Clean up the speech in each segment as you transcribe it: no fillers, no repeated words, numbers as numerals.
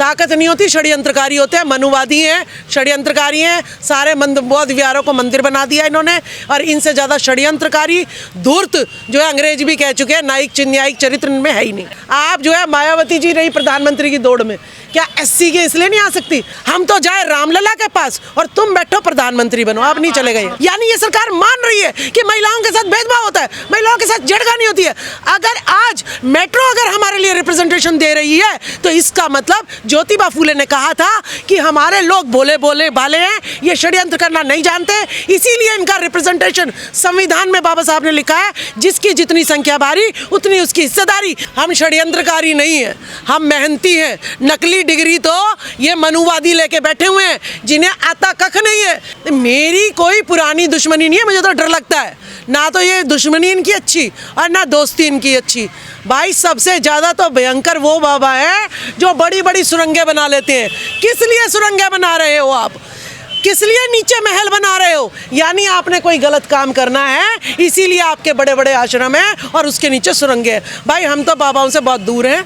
ताकत नहीं होती, षड्यंत्रकारी होते हैं, मनुवादी हैं, षड्यंत्रकारी हैं। सारे बौद्ध विहारों को मंदिर बना दिया इन्होंने, और इनसे ज़्यादा षड्यंत्रकारी धूर्त जो है अंग्रेज भी कह चुके हैं, न्यायिक न्यायिक चरित्र इनमें है ही नहीं। आप जो है मायावती जी रही प्रधानमंत्री की दौड़ में, क्या SC के इसलिए नहीं आ सकती? हम तो जाए रामलला के पास और तुम बैठो प्रधानमंत्री बनो, आप नहीं चले गए। यानी ये सरकार मान रही है कि महिलाओं के साथ भेदभाव होता है, महिलाओं के साथ छेड़खानी होती है। अगर आज मेट्रो अगर हमारे लिए रिप्रेजेंटेशन दे रही है तो इसका मतलब ज्योतिबा फूले ने कहा था कि हमारे लोग भोले भोले भाले हैं, ये षड्यंत्र करना नहीं जानते, इसीलिए इनका रिप्रेजेंटेशन संविधान में बाबा साहब ने लिखा है, जिसकी जितनी संख्या भारी उतनी उसकी हिस्सेदारी। हम षड्यंत्रकारी नहीं है, हम मेहनती हैं। नकली डिग्री तो ये मनुवादी लेके बैठे हुए हैं जिन्हें आता कख नहीं है। मेरी कोई पुरानी दुश्मनी नहीं है, मुझे तो डर लगता है, ना तो ये दुश्मनी इनकी अच्छी और ना दोस्ती इनकी अच्छी। भाई सबसे ज़्यादा तो भयंकर वो बाबा है जो बड़ी बड़ी सुरंगें बना लेते हैं। किस लिए सुरंगें बना रहे हो आप? किस लिए नीचे महल बना रहे हो? यानी आपने कोई गलत काम करना है, इसीलिए आपके बड़े बड़े आश्रम हैं और उसके नीचे सुरंगें हैं। भाई हम तो बाबाओं से बहुत दूर हैं,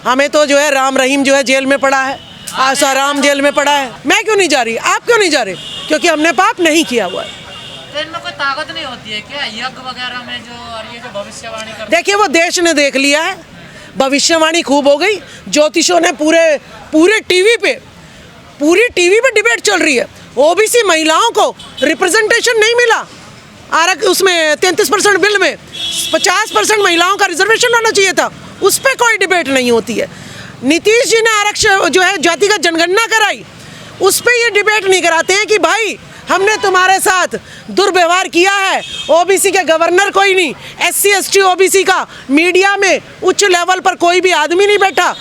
हमें तो जो है राम रहीम जो है जेल में पड़ा है, आसाराम जेल में पड़ा है। मैं क्यों नहीं जा रही, आप क्यों नहीं जा रहे? क्योंकि हमने पाप नहीं किया हुआ है। तो इनमें कोई ताकत नहीं होती है क्या यज्ञ वगैरह में जो, और ये जो भविष्यवाणी करते? देखिए वो देश ने देख लिया है, भविष्यवाणी खूब हो गई। ज्योतिषों ने पूरे पूरी टीवी पे डिबेट चल रही है। OBC महिलाओं को रिप्रेजेंटेशन नहीं मिला, उसमें 33% बिल में 50% महिलाओं का रिजर्वेशन होना चाहिए था, उस पर कोई डिबेट नहीं होती है। नीतीश जी ने आरक्षण जो है जातिगत जनगणना कराई, उस पर ये डिबेट नहीं कराते हैं कि भाई हमने तुम्हारे साथ दुर्व्यवहार किया है। OBC के गवर्नर कोई नहीं, SC ST OBC का मीडिया में उच्च लेवल पर कोई भी आदमी नहीं बैठा।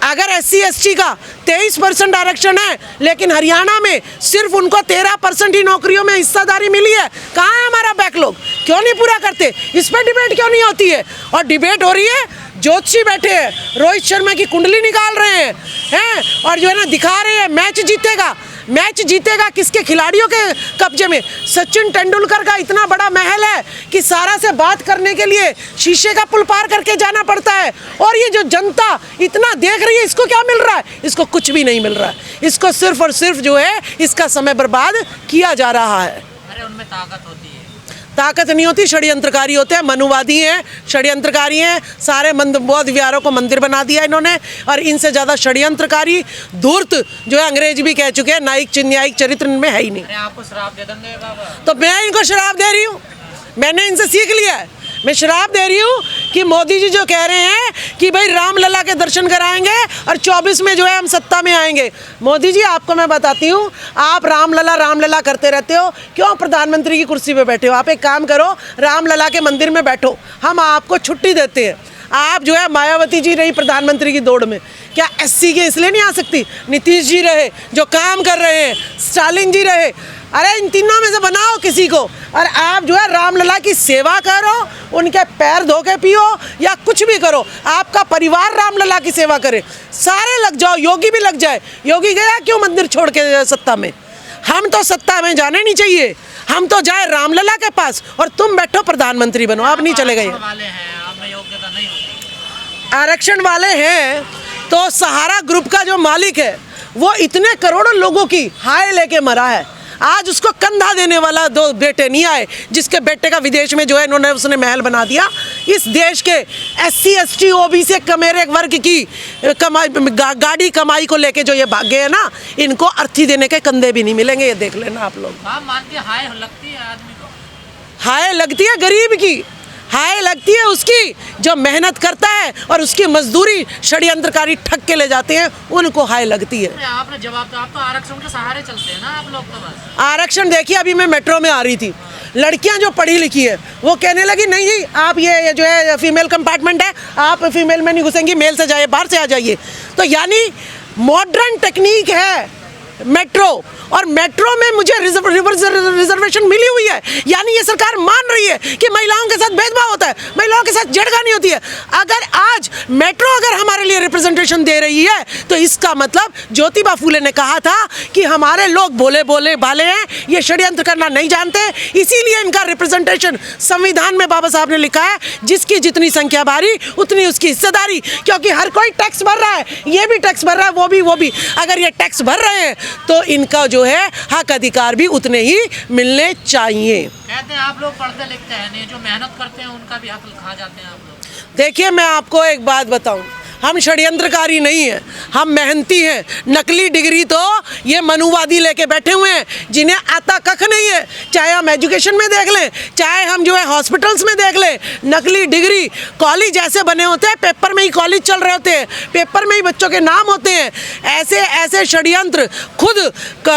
अगर SC ST का 23% आरक्षण है, लेकिन हरियाणा में सिर्फ उनको 13% ही नौकरियों में हिस्सेदारी मिली है। कहाँ है हमारा बैकलॉग? क्यों नहीं पूरा करते? इस पर डिबेट क्यों नहीं होती है? और डिबेट हो रही है, ज्योतिषी बैठे हैं, रोहित शर्मा की कुंडली निकाल रहे हैं और जो है ना दिखा रहे हैं मैच जीतेगा किसके खिलाड़ियों के कब्जे में। सचिन तेंदुलकर का इतना बड़ा महल है कि सारा से बात करने के लिए शीशे का पुल पार करके जाना पड़ता है, और ये जो जनता इतना देख रही है, इसको क्या मिल रहा है? इसको कुछ भी नहीं मिल रहा है। इसको सिर्फ और सिर्फ जो है इसका समय बर्बाद किया जा रहा है। अरे उनमें ताकत होती है। ताकत नहीं होती, षड्यंत्रकारी होते हैं, मनुवादी हैं, षड्यंत्रकारी हैं। सारे बौद्ध विहारों को मंदिर बना दिया इन्होंने, और इनसे ज़्यादा षड्यंत्रकारी धूर्त जो है अंग्रेज भी कह चुके हैं, न्यायिक चरित्र इनमें है ही नहीं। आपको श्राप दे देंगे बाबा? तो मैं इनको शराब दे रही हूँ, मैंने इनसे सीख लिया है। मैं शराब दे रही हूँ कि मोदी जी जो कह रहे हैं कि भाई रामलला के दर्शन कराएंगे और 24 में जो है हम सत्ता में आएंगे। मोदी जी आपको मैं बताती हूँ, आप रामलला करते रहते हो, क्यों प्रधानमंत्री की कुर्सी पे बैठे हो? आप एक काम करो, रामलला के मंदिर में बैठो, हम आपको छुट्टी देते हैं। आप जो है मायावती जी रही प्रधानमंत्री की दौड़ में, क्या SC के इसलिए नहीं आ सकती? नीतीश जी रहे जो काम कर रहे हैं, स्टालिन जी रहे, अरे इन तीनों में से बनाओ किसी को, और आप जो है रामलला की सेवा करो, उनके पैर धो के पियो या कुछ भी करो, आपका परिवार रामलला की सेवा करे, सारे लग जाओ, योगी भी लग जाए। योगी गया क्यों मंदिर छोड़ के सत्ता में? हम तो सत्ता में जाने नहीं चाहिए, हम तो जाए रामलला के पास और तुम बैठो प्रधानमंत्री बनो, आप नहीं चले गए। आरक्षण वाले हैं तो सहारा ग्रुप का जो मालिक है वो इतने करोड़ों लोगों की हाय लेके मरा है, आज उसको कंधा देने वाला 2 बेटे नहीं आए, जिसके बेटे का विदेश में जो है उसने महल बना दिया। इस देश के SC ST OBC कमेरे वर्ग की गाड़ी कमाई को लेके जो ये भागे हैं ना, इनको अर्थी देने के कंधे भी नहीं मिलेंगे, ये देख लेना आप लोग। हाय लगती है आदमी को, हाय लगती है गरीब की, हाय लगती है उसकी जो मेहनत करता है और उसकी मजदूरी षड्यंत्रकारी ठग के ले जाते हैं, उनको हाय लगती है। आपने जवाब तो, आप तो आरक्षण के सहारे चलते हैं ना आप लोग तो बस। आरक्षण देखिए, अभी मैं मेट्रो में आ रही थी, लड़कियां जो पढ़ी लिखी है वो कहने लगी नहीं जी आप ये जो है फीमेल कंपार्टमेंट है, आप फीमेल में नहीं घुसेंगी, मेल से जाइए, बाहर से आ जाइए। तो यानी मॉडर्न टेक्निक है मेट्रो, और मेट्रो में मुझे रिजर्वेशन मिली हुई है, यानी ये सरकार मान रही है कि महिलाओं के साथ भेदभाव होता है, महिलाओं के साथ छेड़खानी होती है। अगर आज मेट्रो अगर हमारे लिए रिप्रेजेंटेशन दे रही है तो इसका मतलब ज्योतिबा फूले ने कहा था कि हमारे लोग भोले भोले भाले हैं, ये षड्यंत्र करना नहीं जानते, इसीलिए इनका रिप्रेजेंटेशन संविधान में बाबा साहब ने लिखा है, जिसकी जितनी संख्या भारी उतनी उसकी हिस्सेदारी, क्योंकि हर कोई टैक्स भर रहा है, ये भी टैक्स भर रहा है, वो भी। अगर ये टैक्स भर रहे हैं तो इनका जो है हक अधिकार भी उतने ही मिलने चाहिए। कहते हैं आप लोग पढ़ते लिखते हैं नहीं, जो मेहनत करते हैं उनका भी हक खा जाते हैं आप लोग। देखिए, मैं आपको एक बात बताऊं, हम षड्यंत्रकारी नहीं हैं, हम मेहनती हैं। नकली डिग्री तो ये मनुवादी लेके बैठे हुए हैं जिन्हें आता कख नहीं है, चाहे हम एजुकेशन में देख लें, चाहे हम जो है हॉस्पिटल्स में देख लें। नकली डिग्री, कॉलेज ऐसे बने होते हैं, पेपर में ही कॉलेज चल रहे होते हैं, पेपर में ही बच्चों के नाम होते हैं। ऐसे ऐसे षड्यंत्र खुद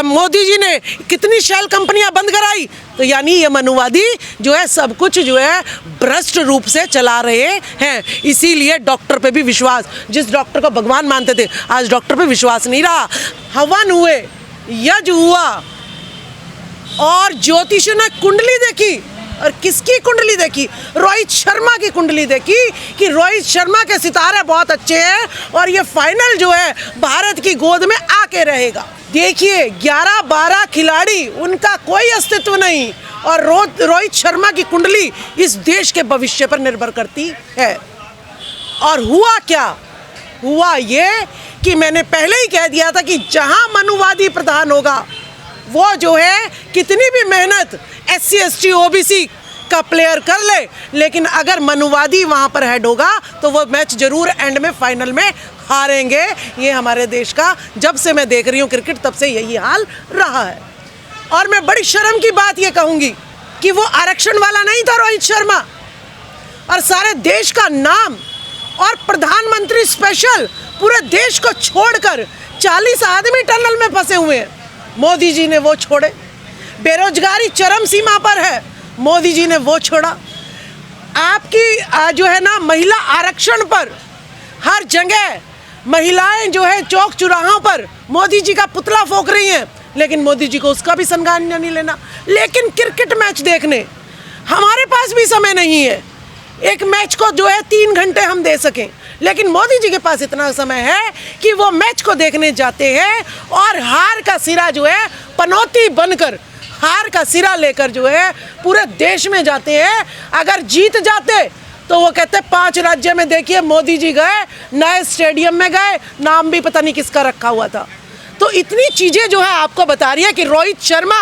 मोदी जी ने कितनी शेल कंपनियां बंद कराई, तो यानी ये मनुवादी जो है सब कुछ जो है भ्रष्ट रूप से चला रहे हैं। इसीलिए डॉक्टर पे भी विश्वास, जिस डॉक्टर को भगवान मानते थे, आज डॉक्टर पे विश्वास नहीं रहा। हवन हुए, यज्ञ हुआ, और ज्योतिषियों ने कुंडली देखी, और किसकी कुंडली देखी? रोहित शर्मा की कुंडली देखी कि रोहित शर्मा के सितारे बहुत अच्छे हैं और ये फाइनल जो है भारत की गोद में आके रहेगा। देखिए, 11-12 खिलाड़ी, उनका कोई अस्तित्व नहीं, और रोहित शर्मा की कुंडली इस देश के भविष्य पर निर्भर करती है। और हुआ क्या? हुआ ये कि मैंने पहले ही कह दिया था कि जहां मनुवादी प्रधान होगा, वो जो है कितनी भी मेहनत SC ST OBC का प्लेयर कर ले, लेकिन अगर मनुवादी वहां पर हेड होगा तो वो मैच जरूर एंड में फाइनल में हारेंगे। ये हमारे देश का, जब से मैं देख रही हूँ क्रिकेट, तब से यही हाल रहा है। और मैं बड़ी शर्म की बात ये कहूँगी कि वो आरक्षण वाला नहीं था रोहित शर्मा, और सारे देश का नाम, और प्रधानमंत्री स्पेशल पूरे देश को छोड़कर 40 आदमी टनल में फंसे हुए हैं, मोदी जी ने वो छोड़े। बेरोजगारी चरम सीमा पर है, मोदी जी ने वो छोड़ा। आपकी जो है ना महिला आरक्षण पर हर जगह महिलाएं जो है चौक चौराहों पर मोदी जी का पुतला फूंक रही हैं, लेकिन मोदी जी को उसका भी संज्ञान नहीं लेना। लेकिन क्रिकेट मैच देखने हमारे पास भी समय नहीं है, एक मैच को जो है 3 घंटे हम दे सकें, लेकिन मोदी जी के पास इतना समय है कि वो मैच को देखने जाते हैं और हार का सिरा जो है पनौती बनकर, हार का सिरा लेकर जो है पूरे देश में जाते हैं। अगर जीत जाते तो वो कहते 5 राज्य में देखिए मोदी जी गए, नए स्टेडियम में गए, नाम भी पता नहीं किसका रखा हुआ था। तो इतनी चीज़ें जो है आपको बता रही है कि रोहित शर्मा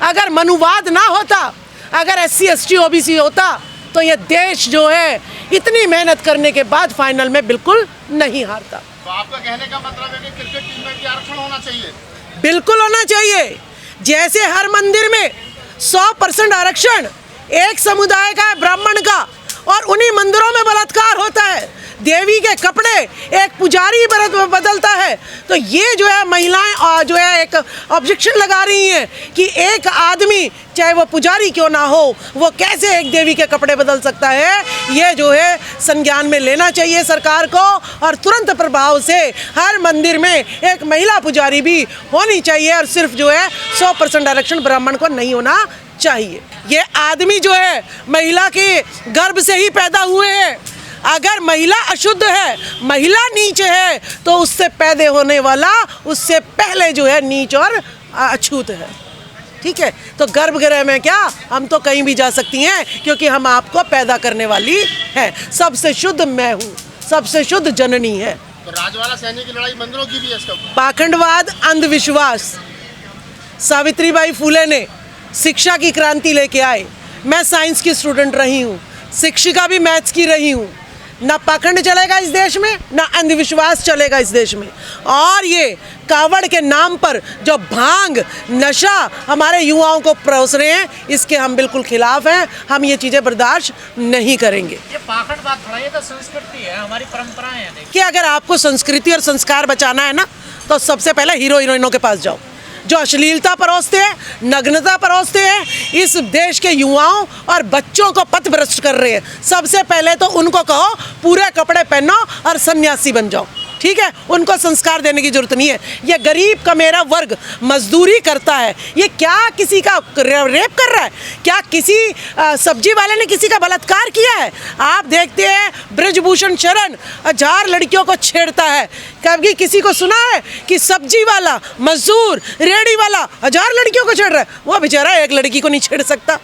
अगर मनुवाद ना होता, अगर SC ST OBC होता, तो ये देश जो है इतनी मेहनत करने के बाद फाइनल में बिल्कुल नहीं हारता। तो आपका कहने का मतलब है कि क्रिकेट टीम में भी आरक्षण होना चाहिए? बिल्कुल होना चाहिए। जैसे हर मंदिर में 100% आरक्षण एक समुदाय का है, ब्राह्मण का, और उन्हीं मंदिरों में बलात्कार होता है, देवी के कपड़े एक पुजारी बदलता है, तो ये जो है महिलाएं जो है एक ऑब्जेक्शन लगा रही हैं कि एक आदमी, चाहे वो पुजारी क्यों ना हो, वो कैसे एक देवी के कपड़े बदल सकता है। ये जो है संज्ञान में लेना चाहिए सरकार को, और तुरंत प्रभाव से हर मंदिर में एक महिला पुजारी भी होनी चाहिए, और सिर्फ जो है 100% आरक्षण ब्राह्मण को नहीं होना चाहिए। ये आदमी जो है महिला के गर्भ से ही पैदा हुए हैं। अगर महिला अशुद्ध है, महिला नीच है, तो उससे पैदा होने वाला उससे पहले जो है नीच और अछूत है। ठीक है, तो गर्भगृह में क्या, हम तो कहीं भी जा सकती हैं, क्योंकि हम आपको पैदा करने वाली हैं। सबसे शुद्ध मैं हूँ, सबसे शुद्ध जननी है। तो राजवाला सैनिक की लड़ाई मंदिरों की भी है इसका? पाखंडवाद, अंधविश्वास, सावित्रीबाई फूले ने शिक्षा की क्रांति लेके आए। मैं साइंस की स्टूडेंट रही हूँ, शिक्षिका भी मैथ्स की रही हूँ। ना पाखंड चलेगा इस देश में, ना अंधविश्वास चलेगा इस देश में। और ये कावड़ के नाम पर जो भांग नशा हमारे युवाओं को परोस रहे हैं, इसके हम बिल्कुल खिलाफ हैं। हम ये चीज़ें बर्दाश्त नहीं करेंगे। ये पाखंडवाद थोड़ा, ये तो संस्कृति है, हमारी परंपराएं हैं। देखिए, कि अगर आपको संस्कृति और संस्कार बचाना है ना, तो सबसे पहले हीरो हीरोइनों के पास जाओ, जो अश्लीलता परोसते हैं, नग्नता परोसते हैं, इस देश के युवाओं और बच्चों को पथभ्रष्ट कर रहे हैं। सबसे पहले तो उनको कहो पूरे कपड़े पहनो और सन्यासी बन जाओ। ठीक है, उनको संस्कार देने की जरूरत नहीं है। ये गरीब का मेरा वर्ग मजदूरी करता है, ये क्या किसी का रेप कर रहा है? क्या किसी सब्जी वाले ने किसी का बलात्कार किया है? आप देखते हैं ब्रजभूषण शरण 1000 लड़कियों को छेड़ता है। कभी किसी को सुना है कि सब्जी वाला, मजदूर, रेहड़ी वाला 1000 लड़कियों को छेड़ रहा है? वो बेचारा एक लड़की को नहीं छेड़ सकता।